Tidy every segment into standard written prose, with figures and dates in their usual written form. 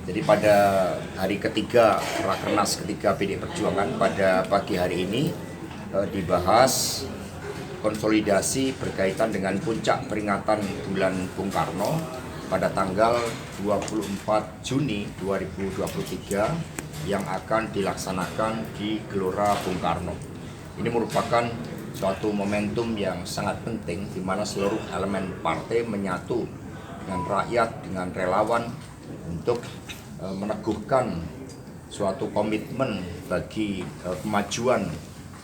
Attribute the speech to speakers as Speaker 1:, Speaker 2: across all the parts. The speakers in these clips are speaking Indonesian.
Speaker 1: Jadi pada hari ketiga Rakernas ketiga PD Perjuangan pada pagi hari ini dibahas konsolidasi berkaitan dengan puncak peringatan bulan Bung Karno pada tanggal 24 Juni 2023 yang akan dilaksanakan di Gelora Bung Karno. Ini merupakan suatu momentum yang sangat penting di mana seluruh elemen partai menyatu dengan rakyat, dengan relawan untuk meneguhkan suatu komitmen bagi kemajuan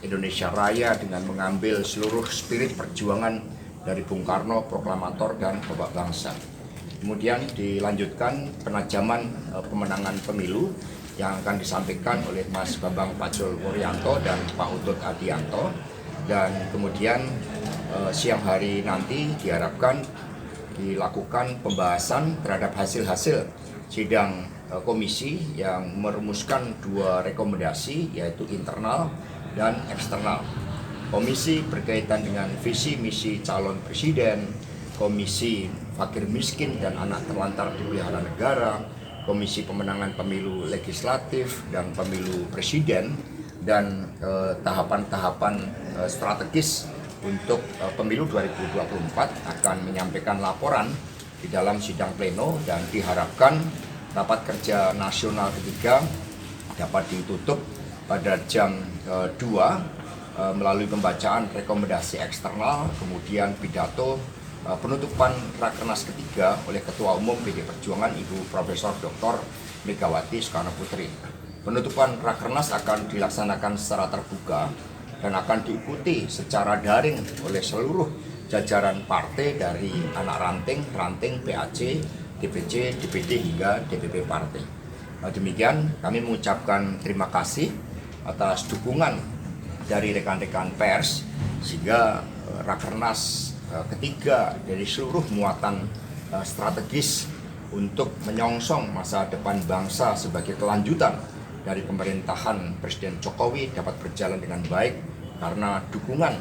Speaker 1: Indonesia Raya dengan mengambil seluruh spirit perjuangan dari Bung Karno, proklamator dan Bapak Bangsa. Kemudian dilanjutkan penajaman pemenangan pemilu yang akan disampaikan oleh Mas Bambang Pacul Wuryanto dan Pak Utut Adianto. Dan kemudian siang hari nanti diharapkan dilakukan pembahasan terhadap hasil-hasil sidang komisi yang merumuskan dua rekomendasi, yaitu internal dan eksternal. Komisi berkaitan dengan visi misi calon presiden, komisi fakir miskin dan anak terlantar dipelihara negara, komisi pemenangan pemilu legislatif dan pemilu presiden, dan tahapan-tahapan strategis untuk pemilu 2024 akan menyampaikan laporan di dalam sidang pleno, dan diharapkan rapat kerja nasional ketiga dapat ditutup pada jam 2 melalui pembacaan rekomendasi eksternal, kemudian pidato penutupan Rakernas ketiga oleh Ketua Umum PD Perjuangan Ibu Profesor Dr. Megawati Soekarno Putri. Penutupan Rakernas akan dilaksanakan secara terbuka dan akan diikuti secara daring oleh seluruh jajaran partai dari anak ranting PAC, DPC, DPD hingga DPP partai. Demikian kami mengucapkan terima kasih atas dukungan dari rekan-rekan pers sehingga Rakernas ketiga dari seluruh muatan strategis untuk menyongsong masa depan bangsa sebagai kelanjutan dari pemerintahan Presiden Jokowi dapat berjalan dengan baik karena dukungan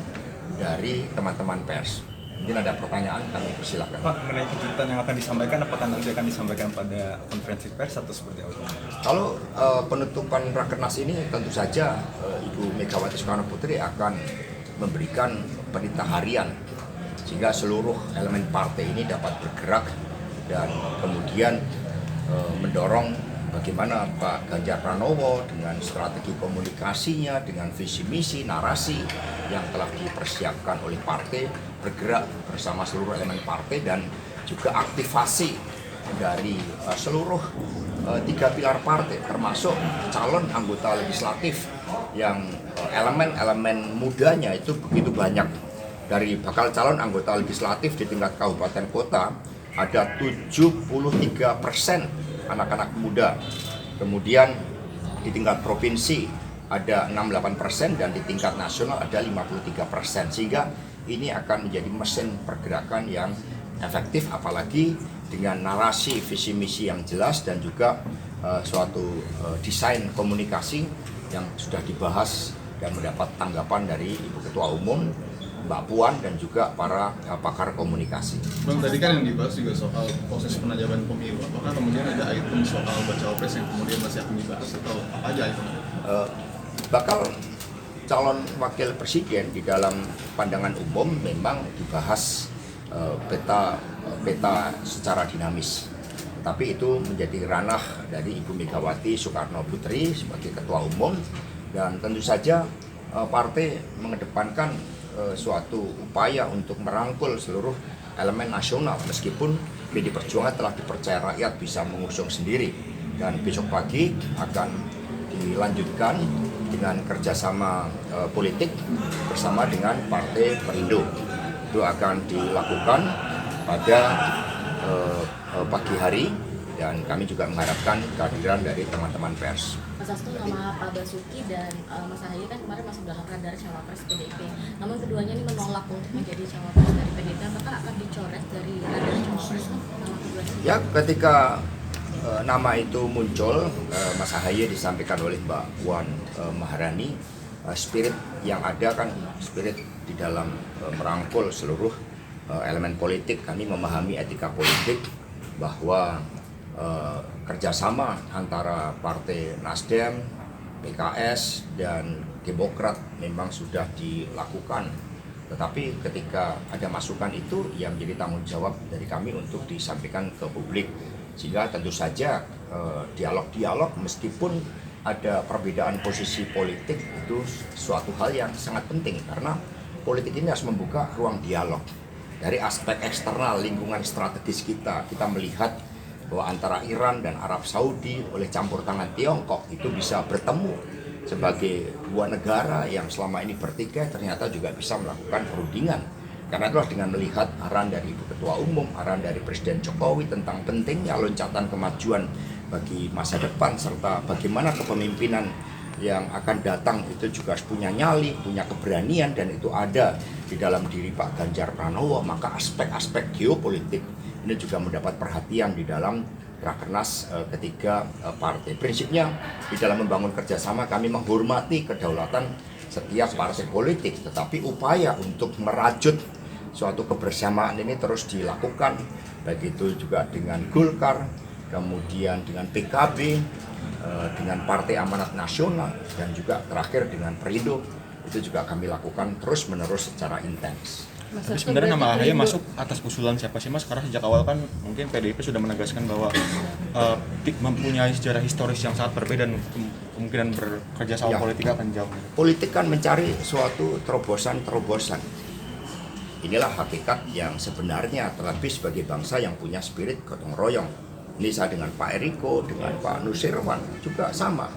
Speaker 1: dari teman-teman pers. Mungkin ada pertanyaan, kami persilakan.
Speaker 2: Pak, mengenai kejutan yang akan disampaikan, apakah nanti akan disampaikan pada konferensi pers atau seperti apa?
Speaker 1: Kalau penutupan Rakernas ini tentu saja Ibu Megawati Soekarno Putri akan memberikan perintah harian sehingga seluruh elemen partai ini dapat bergerak dan kemudian mendorong bagaimana Pak Ganjar Pranowo dengan strategi komunikasinya, dengan visi misi, narasi yang telah dipersiapkan oleh partai bergerak bersama seluruh elemen partai, dan juga aktivasi dari seluruh 3 pilar partai termasuk calon anggota legislatif yang elemen-elemen mudanya itu begitu banyak. Dari bakal calon anggota legislatif di tingkat kabupaten kota ada 73% anak-anak muda. Kemudian di tingkat provinsi ada 68% dan di tingkat nasional ada 53%. Sehingga ini akan menjadi mesin pergerakan yang efektif, apalagi dengan narasi visi misi yang jelas dan juga suatu desain komunikasi yang sudah dibahas dan mendapat tanggapan dari Ibu Ketua Umum, Mbak Puan, dan juga para pakar komunikasi.
Speaker 3: Bang, tadi kan yang dibahas juga soal proses penajaman pemilu. Apakah kemudian ada item soal bacawa pres yang kemudian masih akan dibahas atau apa aja itu?
Speaker 1: Bakal calon wakil presiden di dalam pandangan umum memang dibahas peta secara dinamis. Tapi itu menjadi ranah dari Ibu Megawati Soekarno Putri sebagai Ketua Umum, dan tentu saja partai mengedepankan suatu upaya untuk merangkul seluruh elemen nasional meskipun PD Perjuangan telah dipercaya rakyat bisa mengusung sendiri, dan besok pagi akan dilanjutkan dengan kerjasama politik bersama dengan Partai Perindo. Itu akan dilakukan pada pagi hari, dan kami juga mengharapkan kehadiran dari teman-teman pers.
Speaker 4: Mas Hasto, nama Pak Basuki dan Mas Ahaye kan kemarin masuk dalam radar cawapres PDIP. Namun keduanya ini menolak untuk menjadi cawapres dari PDIP. Apakah akan dicoret dari radar cawapres?
Speaker 1: Ya, ketika nama itu muncul, Mas Ahaye disampaikan oleh Mbak Puan Maharani, spirit yang ada kan spirit di dalam merangkul seluruh elemen politik. Kami memahami etika politik bahwa kerjasama antara Partai Nasdem, PKS, dan Demokrat memang sudah dilakukan. Tetapi ketika ada masukan itu yang menjadi tanggung jawab dari kami untuk disampaikan ke publik. Sehingga tentu saja dialog-dialog meskipun ada perbedaan posisi politik itu suatu hal yang sangat penting karena politik ini harus membuka ruang dialog. Dari aspek eksternal lingkungan strategis kita melihat bahwa antara Iran dan Arab Saudi oleh campur tangan Tiongkok itu bisa bertemu sebagai dua negara yang selama ini bertikai ternyata juga bisa melakukan perundingan. Karena itulah dengan melihat arahan dari Ibu Ketua Umum, arahan dari Presiden Jokowi tentang pentingnya loncatan kemajuan bagi masa depan serta bagaimana kepemimpinan yang akan datang itu juga harus punya nyali, punya keberanian dan itu ada di dalam diri Pak Ganjar Pranowo, maka aspek-aspek geopolitik ini juga mendapat perhatian di dalam Rakernas ketiga partai. Prinsipnya di dalam membangun kerjasama kami menghormati kedaulatan setiap partai politik, tetapi upaya untuk merajut suatu kebersamaan ini terus dilakukan, baik itu juga dengan Golkar, kemudian dengan PKB, dengan Partai Amanat Nasional, dan juga terakhir dengan Perindo, itu juga kami lakukan terus-menerus secara intens.
Speaker 2: Tapi sebenarnya nama AHY masuk atas usulan siapa sih Mas? Karena sejak awal kan mungkin PDIP sudah menegaskan bahwa mempunyai sejarah historis yang sangat berbeda dan kemungkinan bekerja sama politik akan jauh.
Speaker 1: Politik kan mencari suatu terobosan-terobosan. Inilah hakikat yang sebenarnya terlebih sebagai bangsa yang punya spirit gotong royong. Ini saya dengan Pak Eriko, dengan Pak Nusirwan juga sama.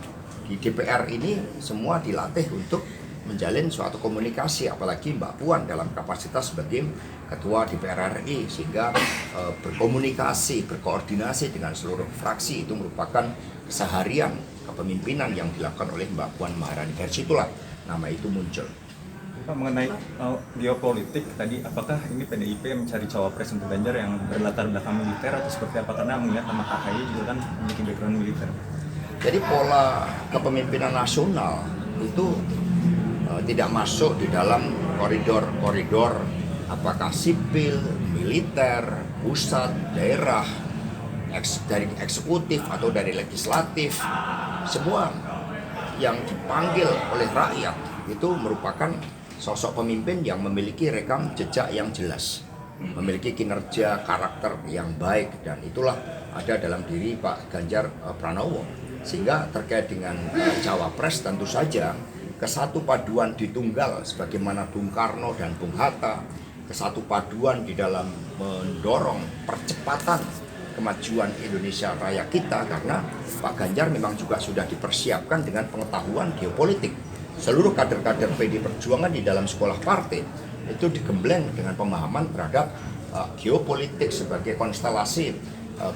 Speaker 1: Di DPR ini semua dilatih untuk menjalin suatu komunikasi, apalagi Mbak Puan dalam kapasitas sebagai Ketua DPR RI, sehingga berkomunikasi, berkoordinasi dengan seluruh fraksi itu merupakan keseharian kepemimpinan yang dilakukan oleh Mbak Puan Maharani. Dari situlah nama itu muncul.
Speaker 2: Pak, mengenai geopolitik tadi, apakah ini PDIP mencari cawapres untuk Ganjar yang berlatar belakang militer atau seperti apa? Karena mengingat nama AHY juga kan memiliki background militer.
Speaker 1: Jadi pola kepemimpinan nasional itu tidak masuk di dalam koridor-koridor apakah sipil, militer, pusat, daerah, dari eksekutif atau dari legislatif. Semua yang dipanggil oleh rakyat itu merupakan sosok pemimpin yang memiliki rekam jejak yang jelas, memiliki kinerja karakter yang baik, dan itulah ada dalam diri Pak Ganjar Pranowo. Sehingga terkait dengan cawapres tentu saja kesatu paduan di tunggal sebagaimana Bung Karno dan Bung Hatta, kesatu paduan di dalam mendorong percepatan kemajuan Indonesia Raya kita, karena Pak Ganjar memang juga sudah dipersiapkan dengan pengetahuan geopolitik. Seluruh kader-kader PD Perjuangan di dalam sekolah partai itu digembleng dengan pemahaman terhadap geopolitik sebagai konstelasi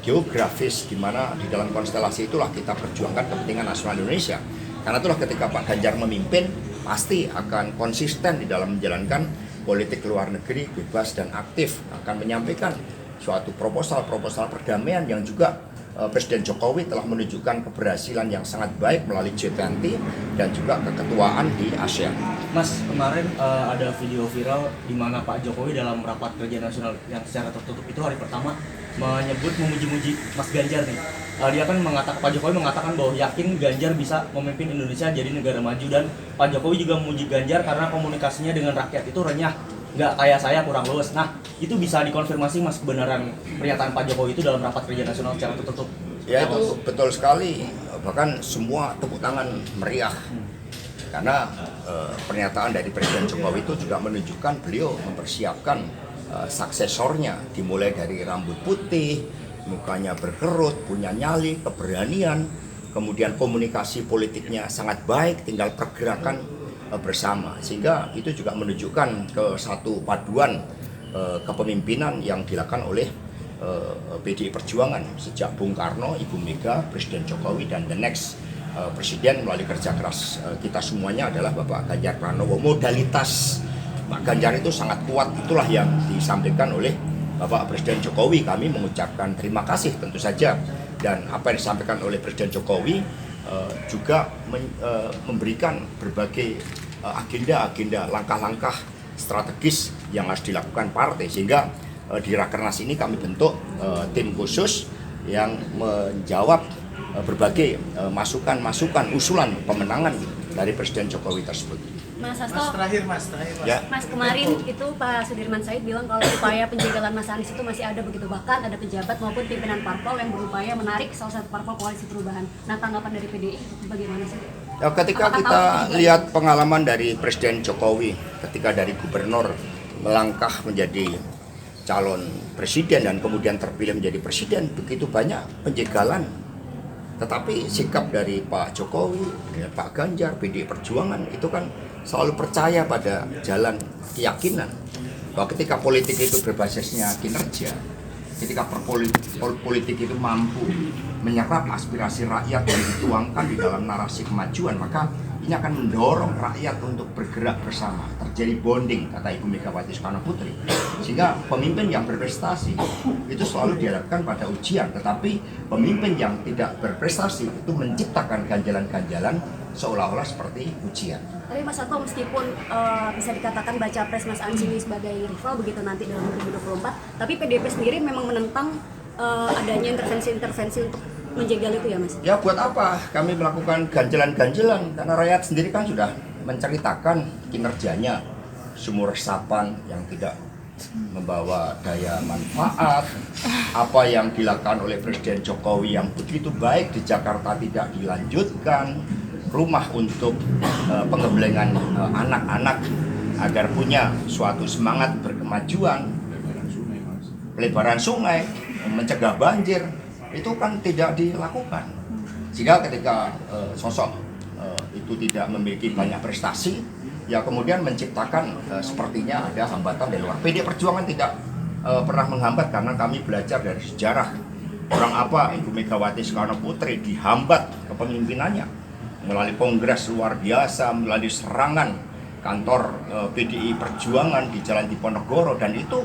Speaker 1: geografis, di mana di dalam konstelasi itulah kita perjuangkan kepentingan nasional Indonesia. Karena itulah ketika Pak Ganjar memimpin pasti akan konsisten di dalam menjalankan politik luar negeri bebas dan aktif, akan menyampaikan suatu proposal perdamaian yang juga Presiden Jokowi telah menunjukkan keberhasilan yang sangat baik melalui G20 dan juga keketuaan di ASEAN.
Speaker 5: Mas, kemarin ada video viral di mana Pak Jokowi dalam rapat kerja nasional yang secara tertutup itu hari pertama memuji-muji Mas Ganjar nih. Dia kan Pak Jokowi mengatakan bahwa yakin Ganjar bisa memimpin Indonesia jadi negara maju, dan Pak Jokowi juga memuji Ganjar karena komunikasinya dengan rakyat itu renyah, nggak kayak saya kurang luwes. Nah, itu bisa dikonfirmasi Mas kebenaran pernyataan Pak Jokowi itu dalam rapat kerja nasional secara tertutup?
Speaker 1: Ya, itu betul sekali, bahkan semua tepuk tangan meriah. Karena pernyataan dari Presiden Jokowi itu juga menunjukkan beliau mempersiapkan suksesornya, dimulai dari rambut putih, mukanya berkerut, punya nyali, keberanian, kemudian komunikasi politiknya sangat baik, tinggal pergerakan bersama, sehingga itu juga menunjukkan ke satu paduan kepemimpinan yang dilakukan oleh PDI Perjuangan sejak Bung Karno, Ibu Mega, Presiden Jokowi, dan the next presiden melalui kerja keras kita semuanya adalah Bapak Ganjar Pranowo. Modalitas Pak Ganjar itu sangat kuat, itulah yang disampaikan oleh Bapak Presiden Jokowi. Kami mengucapkan terima kasih tentu saja, dan apa yang disampaikan oleh Presiden Jokowi juga memberikan berbagai agenda-agenda, langkah-langkah strategis yang harus dilakukan partai, sehingga di Rakernas ini kami bentuk tim khusus yang menjawab berbagai masukan-masukan, usulan pemenangan dari Presiden Jokowi tersebut.
Speaker 6: Mas Hasto,
Speaker 3: Terakhir mas.
Speaker 1: Ya.
Speaker 6: Mas kemarin itu Pak Sudirman Said bilang kalau upaya penjagalan Mas Anies itu masih ada begitu, bahkan ada pejabat maupun pimpinan parpol yang berupaya menarik salah satu parpol koalisi perubahan. Nah, tanggapan dari PDI bagaimana sih?
Speaker 1: Ya, ketika
Speaker 6: Apakah
Speaker 1: kita
Speaker 6: tahu
Speaker 1: lihat pengalaman dari Presiden Jokowi ketika dari gubernur melangkah menjadi calon presiden dan kemudian terpilih menjadi presiden, begitu banyak penjagalan. Tetapi sikap dari Pak Jokowi, Pak Ganjar, PDI Perjuangan itu kan selalu percaya pada jalan keyakinan bahwa ketika politik itu berbasisnya kinerja, ketika politik itu mampu menyerap aspirasi rakyat yang dituangkan di dalam narasi kemajuan, maka ini akan mendorong rakyat untuk bergerak bersama, terjadi bonding, kata Ibu Megawati Soekarno Putri. Sehingga pemimpin yang berprestasi itu selalu dihadapkan pada ujian, tetapi pemimpin yang tidak berprestasi itu menciptakan ganjalan-ganjalan seolah-olah seperti ujian.
Speaker 6: Tapi Mas Hasto, meskipun bisa dikatakan baca pres Mas Anies ini sebagai rival begitu nanti dalam 2024, tapi PDIP sendiri memang menentang adanya intervensi-intervensi untuk menjegal itu ya Mas?
Speaker 1: Ya buat apa kami melakukan ganjalan-ganjalan, karena rakyat sendiri kan sudah menceritakan kinerjanya, sumur resapan yang tidak membawa daya manfaat, apa yang dilakukan oleh Presiden Jokowi yang begitu baik di Jakarta tidak dilanjutkan, rumah untuk pengembelengan anak-anak agar punya suatu semangat berkemajuan, pelebaran sungai, mencegah banjir, itu kan tidak dilakukan. Sehingga ketika sosok itu tidak memiliki banyak prestasi, ya kemudian menciptakan sepertinya ada hambatan dari luar. PDI Perjuangan tidak pernah menghambat, karena kami belajar dari sejarah orang apa Ibu Megawati Soekarno Putri dihambat kepemimpinannya melalui kongres luar biasa, melalui serangan kantor PDI Perjuangan di Jalan Diponegoro, dan itu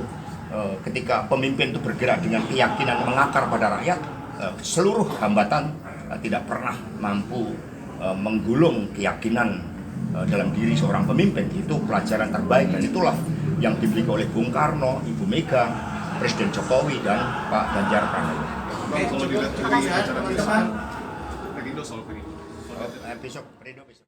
Speaker 1: ketika pemimpin itu bergerak dengan keyakinan mengakar pada rakyat, seluruh hambatan tidak pernah mampu menggulung keyakinan dalam diri seorang pemimpin. Itu pelajaran terbaik, dan itulah yang dimiliki oleh Bung Karno, Ibu Mega, Presiden Jokowi, dan Pak Ganjar Pranowo.
Speaker 3: Kalau dilihat dari acara besok, lagi soal
Speaker 1: Besok, Fredo besok.